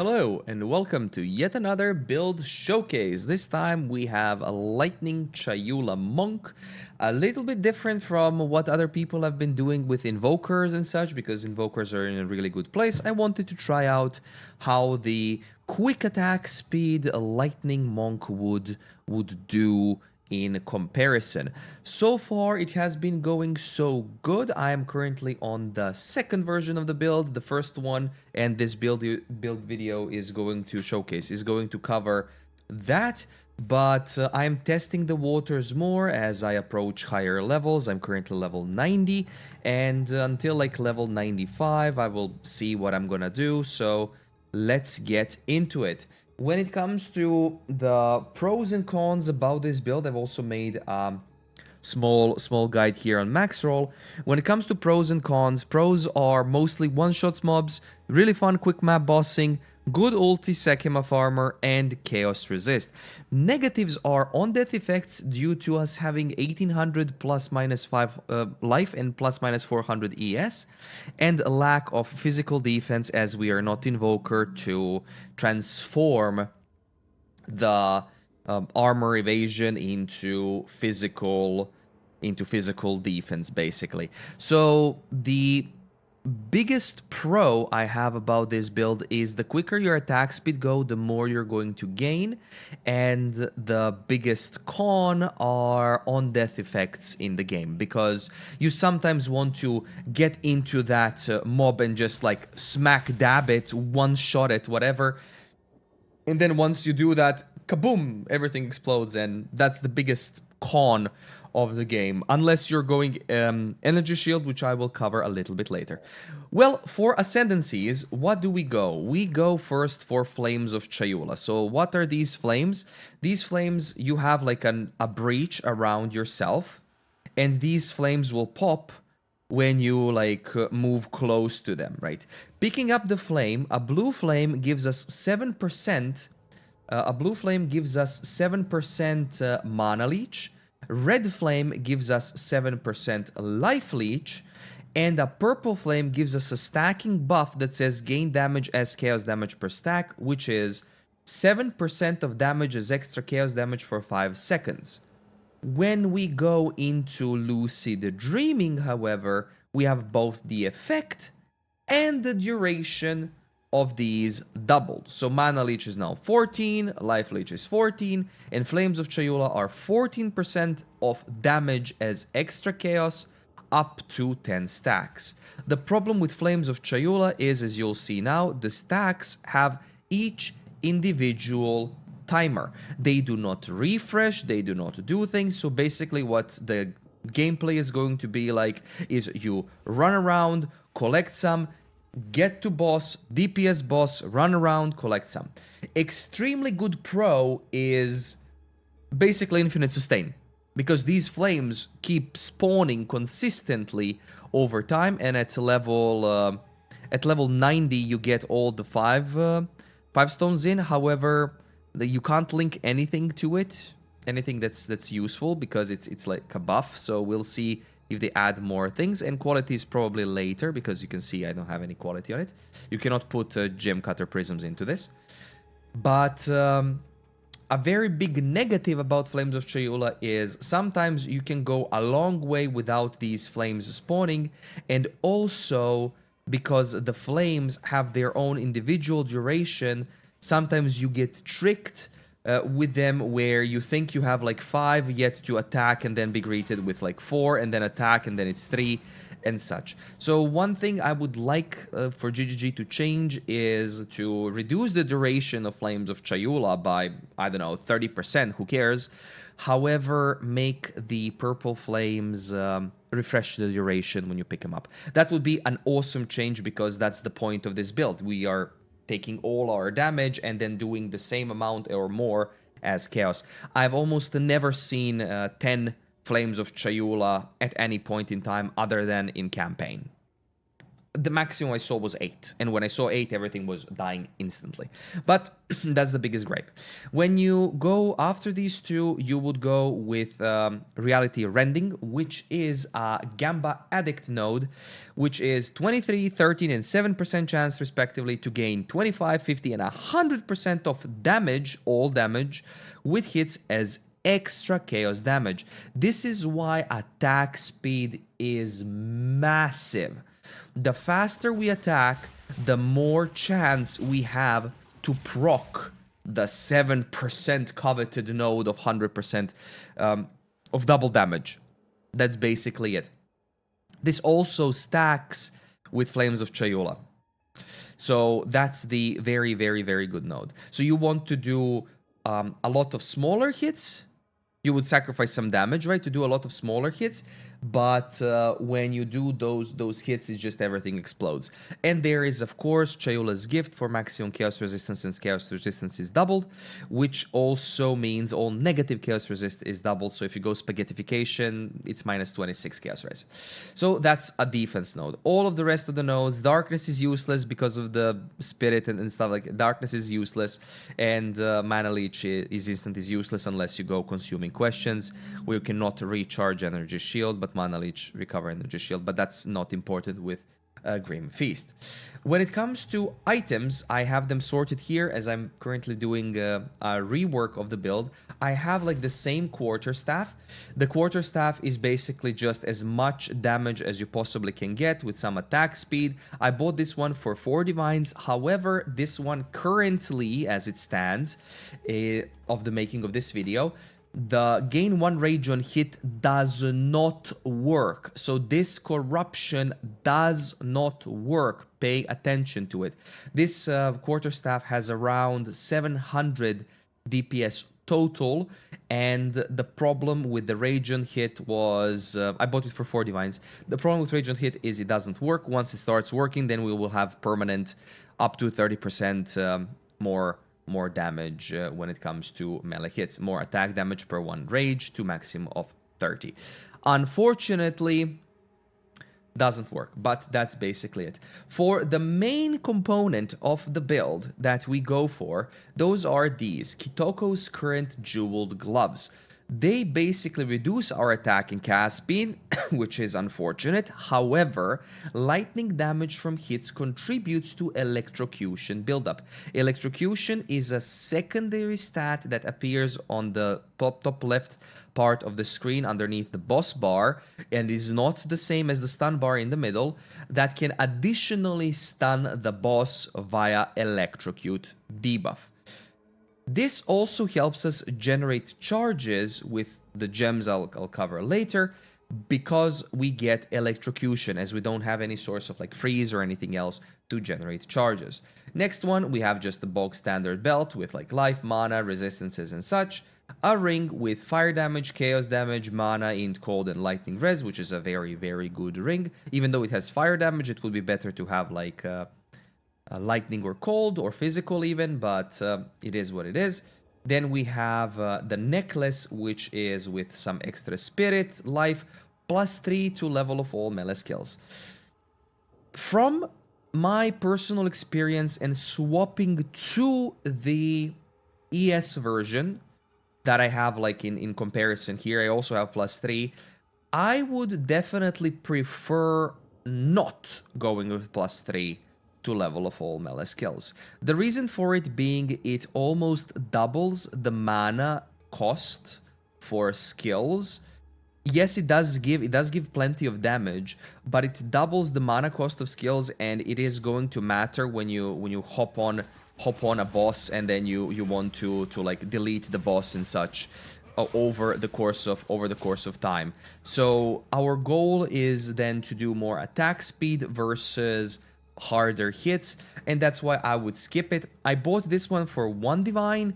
Hello and welcome to yet another build showcase. This time we have a Lightning Chayula Monk, a little bit different from what other people have been doing with Invokers and such, because Invokers are in a really good place. I wanted to try out how the quick attack speed a Lightning Monk would do in comparison. So far it has been going so good. I am currently on the second version of the build, the first one, and this build video is going to cover that, but I'm testing the waters more as I approach higher levels. I'm currently level 90, and until like level 95 I will see what I'm gonna do, so let's get into it. When it comes to the pros and cons about this build, I've also made a small guide here on max roll. When it comes to pros and cons, pros are mostly one-shots mobs, really fun quick map bossing, good ulti, second of armor, and chaos resist. Negatives are on-death effects due to us having 1800 plus minus 5 life and plus minus 400 ES, and a lack of physical defense as we are not Invoker to transform the armor evasion into physical defense, basically. So the biggest pro I have about this build is the quicker your attack speed go, the more you're going to gain, and the biggest con are on-death effects in the game, because you sometimes want to get into that mob and just like smack dab it, one-shot it, whatever, and then once you do that, kaboom, everything explodes, and that's the biggest con of the game, unless you're going energy shield, which I will cover a little bit later. Well, for Ascendancies, what do we go? We go first for Flames of Chayula. So what are these flames? These flames, you have like a breach around yourself, and these flames will pop when you like move close to them, right? Picking up the flame, a blue flame gives us 7%. A blue flame gives us 7% mana leech. Red flame gives us 7% life leech. And a purple flame gives us a stacking buff that says gain damage as chaos damage per stack, which is 7% of damage as extra chaos damage for 5 seconds. When we go into Lucid Dreaming, however, we have both the effect and the duration of these doubled. So Mana Leech is now 14, Life Leech is 14, and Flames of Chayula are 14% of damage as extra chaos up to 10 stacks. The problem with Flames of Chayula is, as you'll see now, the stacks have each individual timer. They do not refresh, they do not do things, so basically what the gameplay is going to be like is you run around, collect some, get to boss, DPS boss, run around, collect some. Extremely good pro is basically infinite sustain, because these flames keep spawning consistently over time, and at level 90 you get all the five stones in. However, you can't link anything to it, anything that's useful, because it's like a buff. So we'll see if they add more things, and quality is probably later, because you can see I don't have any quality on it. You cannot put gem cutter prisms into this. But a very big negative about Flames of Chayula is sometimes you can go a long way without these flames spawning, and also because the flames have their own individual duration, sometimes you get tricked with them, where you think you have like 5 yet to attack and then be greeted with like 4 and then attack and then it's 3 and such. So one thing I would like for GGG to change is to reduce the duration of Flames of Chayula by, I don't know, 30%, who cares? However, make the purple flames refresh the duration when you pick them up. That would be an awesome change, because that's the point of this build. We are taking all our damage and then doing the same amount or more as chaos. I've almost never seen 10 Flames of Chayula at any point in time other than in campaign. the maximum I saw was 8. And when I saw 8, everything was dying instantly. But that's the biggest gripe. When you go after these two, you would go with Reality Rending, which is a Gamba Addict node, which is 23, 13, and 7% chance, respectively, to gain 25, 50, and 100% of damage, all damage, with hits as extra chaos damage. This is why attack speed is massive. The faster we attack, the more chance we have to proc the 7% coveted node of 100% of double damage. That's basically it. This also stacks with Flames of Chayula. So that's the very, very, very good node. So you want to do a lot of smaller hits. You would sacrifice some damage, right, to do a lot of smaller hits. But when you do those hits, it's just everything explodes. And there is, of course, Chayula's Gift for maximum chaos resistance, and chaos resistance is doubled, which also means all negative chaos resist is doubled. So if you go Spaghettification, it's minus 26 chaos res. So that's a defense node. All of the rest of the nodes, Darkness is useless because of the Spirit and stuff like that. Darkness is useless, and Mana Leech is useless unless you go Consuming Questions, where you cannot recharge Energy Shield, but Mana Leech recover Energy Shield, but that's not important with Grim Feast. When it comes to items, I have them sorted here as I'm currently doing a rework of the build. I have like the same Quarterstaff. The Quarterstaff is basically just as much damage as you possibly can get with some attack speed. I bought this one for 4 divines. However, this one currently, as it stands, of the making of this video, the gain 1 rage on hit does not work. So this corruption does not work. Pay attention to it. This Quarterstaff has around 700 DPS total, and the problem with the rage on hit was I bought it for 4 divines. The problem with rage on hit is it doesn't work. Once it starts working, then we will have permanent up to 30% more damage when it comes to melee hits. More attack damage per 1 rage to maximum of 30. Unfortunately, doesn't work, but that's basically it. For the main component of the build that we go for, those are these Kitoko's current jeweled gloves. They basically reduce our attack and cast speed, which is unfortunate. However, lightning damage from hits contributes to electrocution buildup. Electrocution is a secondary stat that appears on the top left part of the screen underneath the boss bar, and is not the same as the stun bar in the middle, that can additionally stun the boss via electrocute debuff. This also helps us generate charges with the gems I'll cover later, because we get electrocution, as we don't have any source of like freeze or anything else to generate charges. Next one, we have just the bog standard belt with like life, mana, resistances and such. A ring with fire damage, chaos damage, mana, int, cold, and lightning res, which is a very, very good ring. Even though it has fire damage, it would be better to have like lightning or cold or physical even, but it is what it is. Then we have the necklace, which is with some extra spirit, life, +3 to level of all melee skills. From my personal experience and swapping to the ES version that I have like in comparison here, I also have +3. I would definitely prefer not going with +3 to level of all melee skills. The reason for it being it almost doubles the mana cost for skills. Yes, it does give plenty of damage, but it doubles the mana cost of skills, and it is going to matter when you hop on a boss and then you want to like delete the boss and such over the course of time. So our goal is then to do more attack speed versus harder hits, and that's why I would skip it. I bought this one for 1 divine.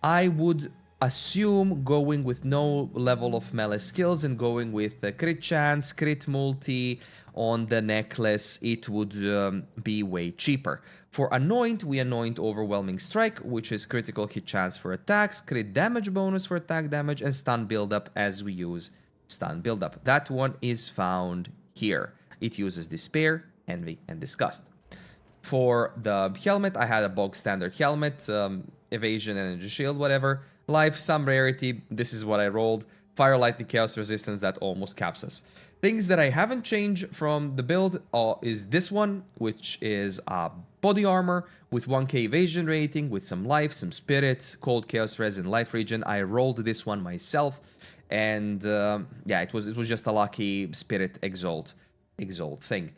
I would assume going with no level of melee skills and going with crit chance, crit multi on the necklace, it would be way cheaper. For Anoint, we anoint Overwhelming Strike, which is critical hit chance for attacks, crit damage bonus for attack damage, and stun buildup as we use stun buildup. That one is found here. It uses Despair, Envy, and Disgust. For the helmet, I had a bog standard helmet, Evasion, Energy Shield, whatever. Life, some rarity, this is what I rolled. Fire, Lightning, Chaos Resistance, that almost caps us. Things that I haven't changed from the build is this one, which is body armor with 1k evasion rating, with some life, some spirit, cold, chaos, res, and life regen. I rolled this one myself, and yeah, it was just a lucky spirit exalt thing.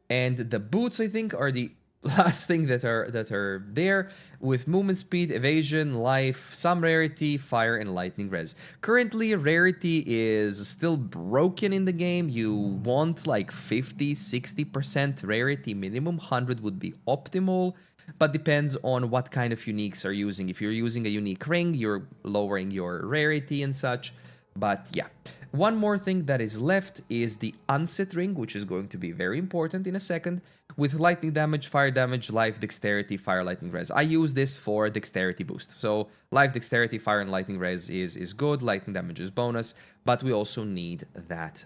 And the boots, I think, are the last thing that are there, with movement speed, evasion, life, some rarity, fire, and lightning res. Currently, rarity is still broken in the game. You want like 50-60% rarity minimum. 100 would be optimal, but depends on what kind of uniques are using. If you're using a unique ring, you're lowering your rarity and such. But yeah, one more thing that is left is the Unset ring, which is going to be very important in a second, with lightning damage, fire damage, life, dexterity, fire, lightning res. I use this for dexterity boost. So life, dexterity, fire, and lightning res is good. Lightning damage is bonus, but we also need that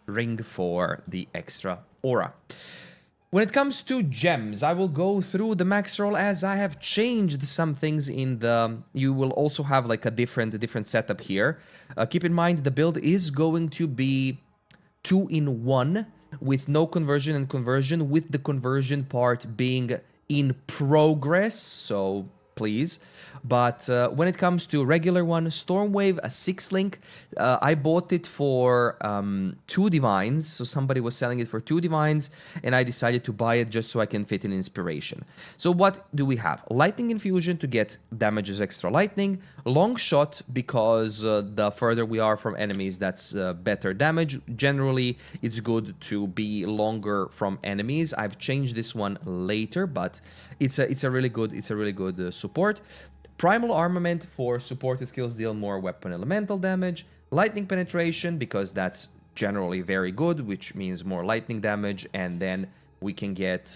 ring for the extra aura. When it comes to gems, I will go through the max roll as I have changed some things in the... You will also have like a different setup here. Keep in mind the build is going to be 2-in-1 with no conversion and conversion, with the conversion part being in progress, so please. But when it comes to regular one, Stormwave, a 6-link, I bought it for 2 divines. So somebody was selling it for 2 divines, and I decided to buy it just so I can fit in inspiration. So what do we have? Lightning Infusion to get damages extra lightning. Long Shot, because the further we are from enemies, that's better damage. Generally, it's good to be longer from enemies. I've changed this one later, but it's a really good support. Primal Armament for supported skills deal more weapon elemental damage. Lightning Penetration, because that's generally very good, which means more lightning damage, and then we can get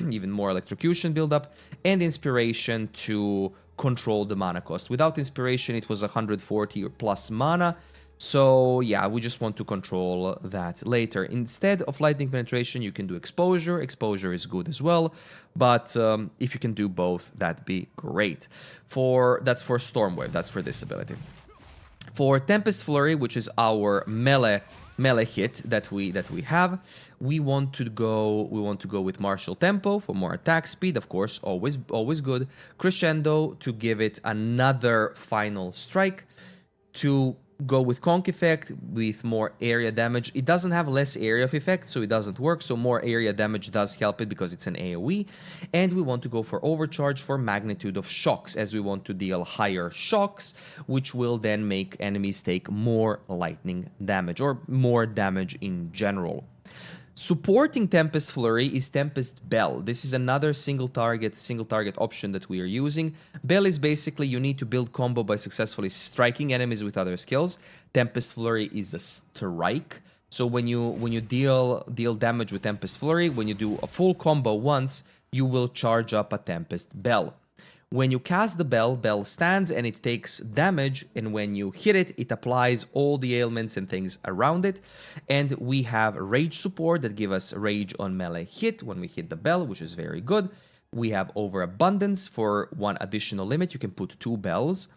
even more electrocution buildup. And Inspiration to control the mana cost. Without Inspiration, it was 140 or plus mana. So yeah, we just want to control that later. Instead of Lightning Penetration, you can do Exposure. Exposure is good as well, but if you can do both, that'd be great. That's for Stormwave, that's for this ability. For Tempest Flurry, which is our melee hit that we have, we want to go with Martial Tempo for more attack speed, of course, always good. Crescendo to give it another final strike, to go with Conk Effect with more area damage. It doesn't have less area of effect, so it doesn't work, so more area damage does help it because it's an AoE. And we want to go for Overcharge for Magnitude of Shocks, as we want to deal higher shocks, which will then make enemies take more lightning damage, or more damage in general. Supporting Tempest Flurry is Tempest Bell. This is another single target option that we are using. Bell is basically you need to build combo by successfully striking enemies with other skills. Tempest Flurry is a strike. So when you deal damage with Tempest Flurry, when you do a full combo once, you will charge up a Tempest Bell. When you cast the bell, Bell stands and it takes damage, and when you hit it, it applies all the ailments and things around it. And we have Rage support that give us Rage on melee hit when we hit the bell, which is very good. We have Overabundance for 1 additional limit. You can put 2 bells.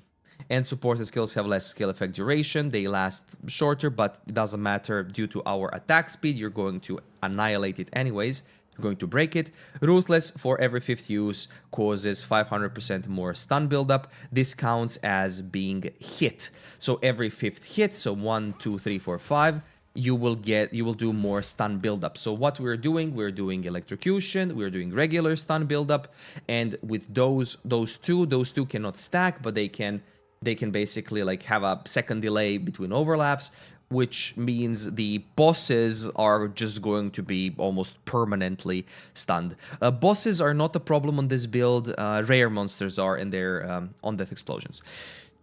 And supported skills have less skill effect duration. They last shorter, but it doesn't matter. Due to our attack speed, you're going to annihilate it anyways. You're going to break it. Ruthless for every 5th use causes 500% more stun buildup. This counts as being hit. So every 5th hit, so 1, 2, 3, 4, 5, you will do more stun buildup. So what we're doing electrocution, we're doing regular stun buildup, and with those two cannot stack, but they can basically like have a second delay between overlaps, which means the bosses are just going to be almost permanently stunned. Bosses are not a problem on this build. Rare monsters are, and they're on-death explosions.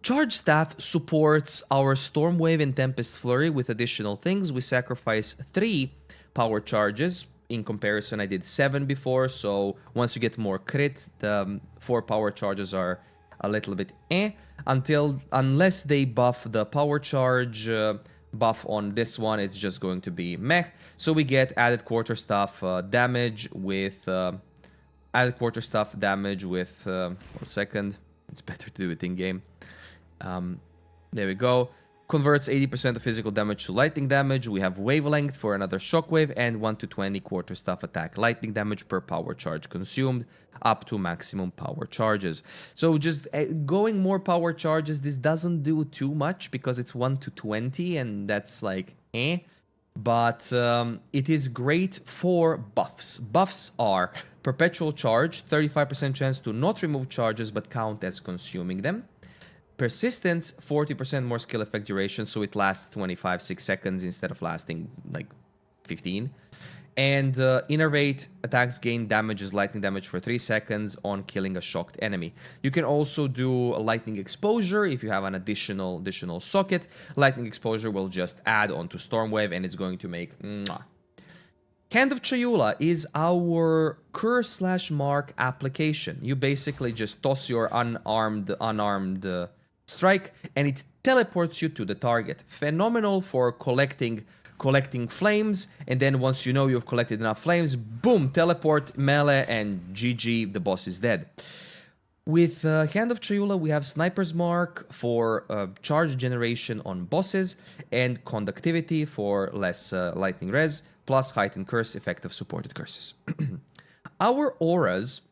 Charge Staff supports our Stormwave and Tempest Flurry with additional things. We sacrifice 3 power charges. In comparison, I did 7 before, so once you get more crit, the 4 power charges are a little bit unless they buff the power charge buff on this one, it's just going to be meh. So we get added Quarterstaff damage with... added Quarterstaff damage with... 1 second. It's better to do it in-game. There we go. Converts 80% of physical damage to lightning damage. We have wavelength for another shockwave and 1 to 20 Quarterstaff attack lightning damage per power charge consumed, up to maximum power charges. So just going more power charges, this doesn't do too much because it's 1 to 20 and that's like eh. But it is great for buffs. Buffs are perpetual charge, 35% chance to not remove charges but count as consuming them. Persistence, 40% more skill effect duration, so it lasts 6 seconds instead of lasting like 15. And Innervate, attacks gain damages lightning damage for 3 seconds on killing a shocked enemy. You can also do a lightning exposure if you have an additional socket. Lightning exposure will just add onto Stormwave and it's going to make mwah. Hand of Chayula is our curse/mark application. You basically just toss your unarmed strike and it teleports you to the target. Phenomenal for collecting flames, and then once you know you've collected enough flames, boom, teleport, melee, and GG, the boss is dead. With Hand of Chayula, we have Sniper's Mark for charge generation on bosses, and Conductivity for less lightning res, plus Heightened Curse effect of supported curses. Our auras,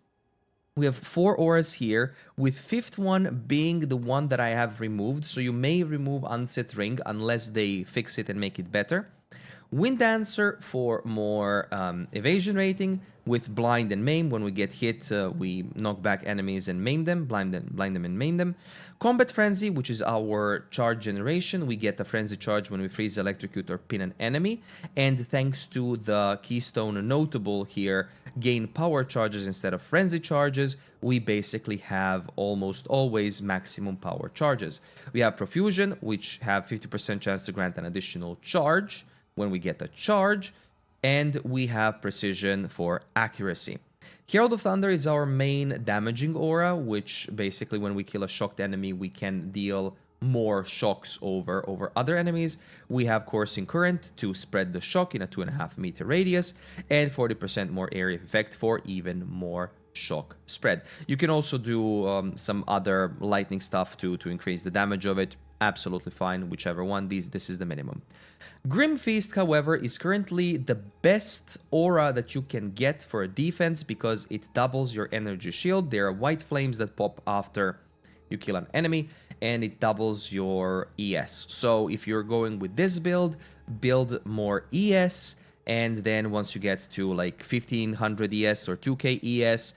we have 4 auras here, with 5th one being the one that I have removed, so you may remove Unset Ring unless they fix it and make it better. Wind Dancer for more evasion rating, with Blind and Maim. When we get hit, we knock back enemies and maim them, blind them and maim them. Combat Frenzy, which is our charge generation. We get a Frenzy charge when we freeze, electrocute, or pin an enemy. And thanks to the Keystone Notable here, gain power charges instead of frenzy charges. We basically have almost always maximum power charges. We have Profusion, which have 50% chance to grant an additional charge when we get a charge, and we have Precision for accuracy. Herald of Thunder is our main damaging aura, which basically when we kill a shocked enemy, we can deal more shocks over other enemies. We have Coursing Current to spread the shock in a 2.5 meter radius, and 40% more area of effect for even more shock spread. You can also do some other lightning stuff to increase the damage of it. Absolutely fine, whichever one. This is the minimum. Grim Feast, however, is currently the best aura that you can get for a defense because it doubles your energy shield. There are white flames that pop after you kill an enemy, and it doubles your ES. So if you're going with this build more ES, and then once you get to like 1500 ES or 2k ES,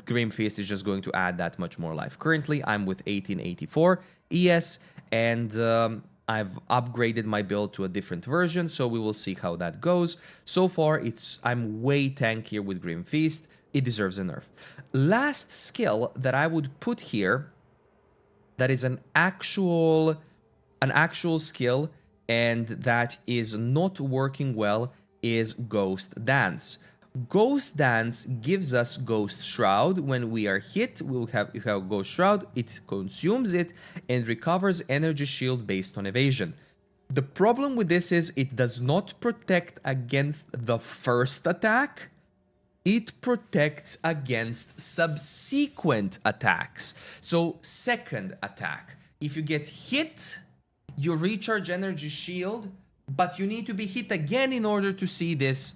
Grim Feast is just going to add that much more life. Currently, I'm with 1884 ES, and I've upgraded my build to a different version, so we will see how that goes. So far, I'm way tankier with Grim Feast. It deserves a nerf. Last skill that I would put here, that is an actual skill, and that is not working well, is Ghost Dance. Ghost Dance gives us Ghost Shroud. When we are hit, we have Ghost Shroud, it consumes it and recovers energy shield based on evasion. The problem with this is it does not protect against the first attack. It protects against subsequent attacks. So second attack, if you get hit, you recharge energy shield, but you need to be hit again in order to see this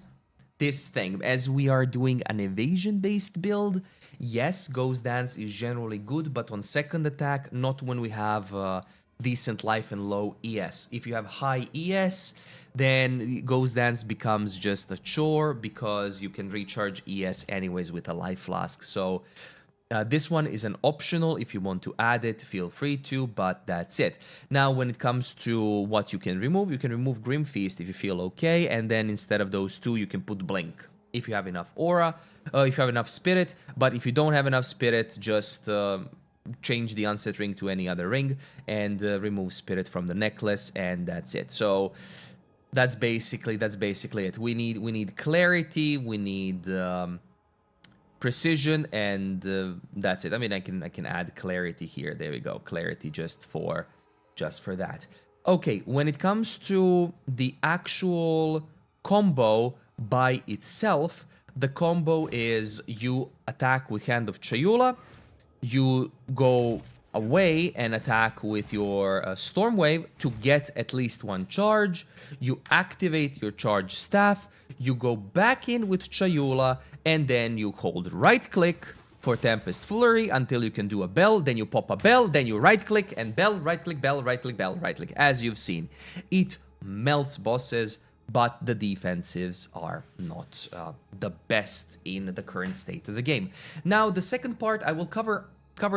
thing. As we are doing an evasion-based build, yes, Ghost Dance is generally good, but on second attack, not when we have decent life and low ES. If you have high ES, then Ghost Dance becomes just a chore because you can recharge ES anyways with a life flask. So this one is an optional. If you want to add it, feel free to, but that's it. Now, when it comes to what you can remove Grim Feast if you feel okay, and then instead of those two, you can put Blink if you have enough aura, if you have enough spirit. But if you don't have enough spirit, just change the Unset ring to any other ring and remove spirit from the necklace, and that's it. So that's basically it. We need clarity. We need precision, and that's it. I mean, I can add clarity here. There we go, clarity just for that. Okay, when it comes to the actual combo by itself, the combo is you attack with Hand of Chayula, you go away and attack with your Storm Wave to get at least one charge, you activate your charge staff, you go back in with Chayula, and then you hold right click for Tempest Flurry until you can do a bell, then you pop a bell, then you right click and bell, right click, bell, right click, bell, right click, as you've seen. It melts bosses, but the defensives are not the best in the current state of the game. Now, the second part I will cover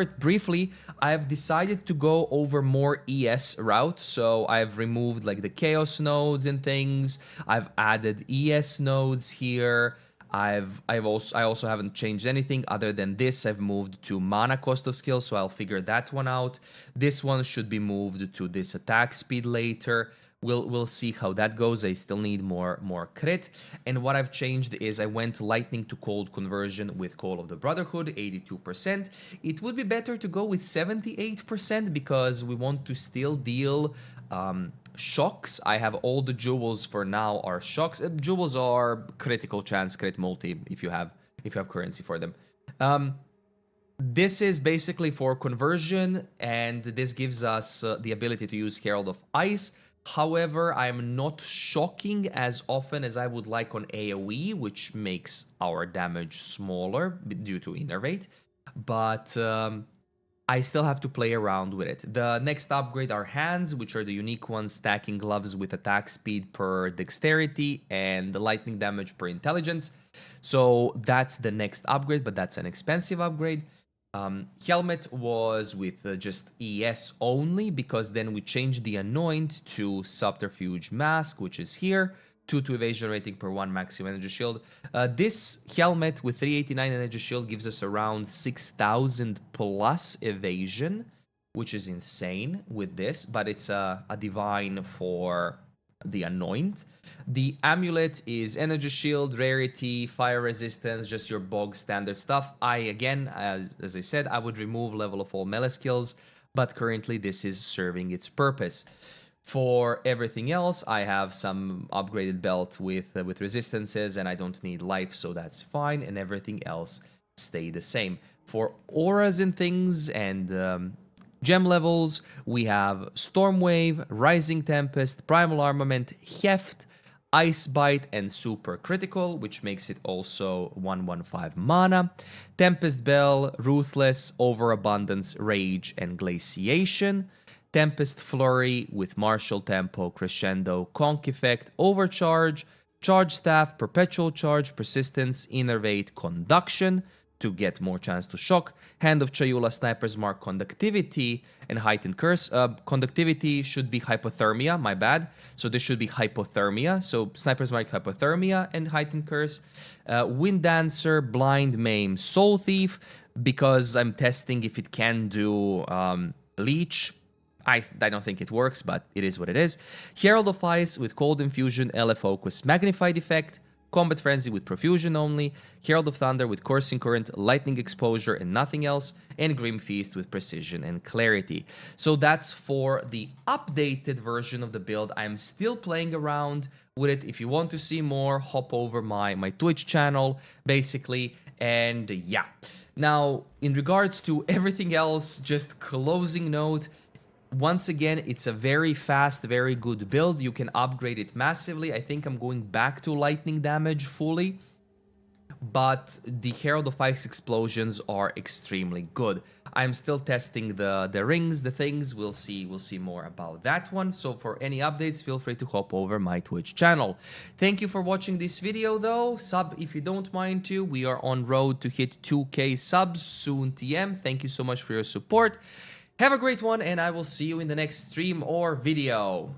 it briefly. I've decided to go over more ES route, so I've removed like the Chaos nodes and things. I've added ES nodes here. I also haven't changed anything other than this. I've moved to mana cost of skill, so I'll figure that one out. This one should be moved to this attack speed later. We'll see how that goes. I still need more crit. And what I've changed is I went lightning to cold conversion with Call of the Brotherhood, 82%. It would be better to go with 78% because we want to still deal shocks. I have all the jewels for now are shocks. Jewels are critical chance, crit multi if you have currency for them. This is basically for conversion, and this gives us the ability to use Herald of Ice. However, I'm not shocking as often as I would like on AoE, which makes our damage smaller due to Innervate. But I still have to play around with it. The next upgrade are hands, which are the unique ones, stacking gloves with attack speed per dexterity and the lightning damage per intelligence. So that's the next upgrade, but that's an expensive upgrade. Helmet was with just ES only, because then we changed the Anoint to Subterfuge Mask, which is here. 2 evasion rating per 1 maximum energy shield. This helmet with 389 energy shield gives us around 6,000 plus evasion, which is insane with this, but it's a divine for the Anoint. The Amulet is energy shield, rarity, fire resistance, just your bog standard stuff. Again, as I said, I would remove level of all melee skills, but currently this is serving its purpose. For everything else, I have some upgraded belt with resistances, and I don't need life, so that's fine, and everything else stay the same. For auras and things and gem levels, we have Storm Wave, Rising Tempest, Primal Armament, Heft, Ice Bite, and Super Critical, which makes it also 115 mana. Tempest Bell, Ruthless, Overabundance, Rage, and Glaciation. Tempest Flurry with Martial Tempo, Crescendo, Conk Effect, Overcharge, Charge Staff, Perpetual Charge, Persistence, Innervate, Conduction to get more chance to shock. Hand of Chayula, Sniper's Mark, Conductivity, and Heightened Curse. Conductivity should be Hypothermia, my bad. So this should be Hypothermia. So Sniper's Mark, Hypothermia, and Heightened Curse. Wind Dancer, Blind Maim, Soul Thief, because I'm testing if it can do Leech. I don't think it works, but it is what it is. Herald of Ice with Cold Infusion, LF Focus, Magnified Effect, Combat Frenzy with Profusion only, Herald of Thunder with Coursing Current, Lightning Exposure, and nothing else, and Grim Feast with Precision and Clarity. So that's for the updated version of the build. I'm still playing around with it. If you want to see more, hop over my Twitch channel, basically, and yeah. Now, in regards to everything else, just closing note, once again, it's a very fast, very good build. You can upgrade it massively. I think I'm going back to lightning damage fully. But the Herald of Ice explosions are extremely good. I'm still testing the rings, the things. We'll see more about that one. So for any updates, feel free to hop over my Twitch channel. Thank you for watching this video though. Sub if you don't mind to. We are on road to hit 2K subs soon, TM. Thank you so much for your support. Have a great one, and I will see you in the next stream or video.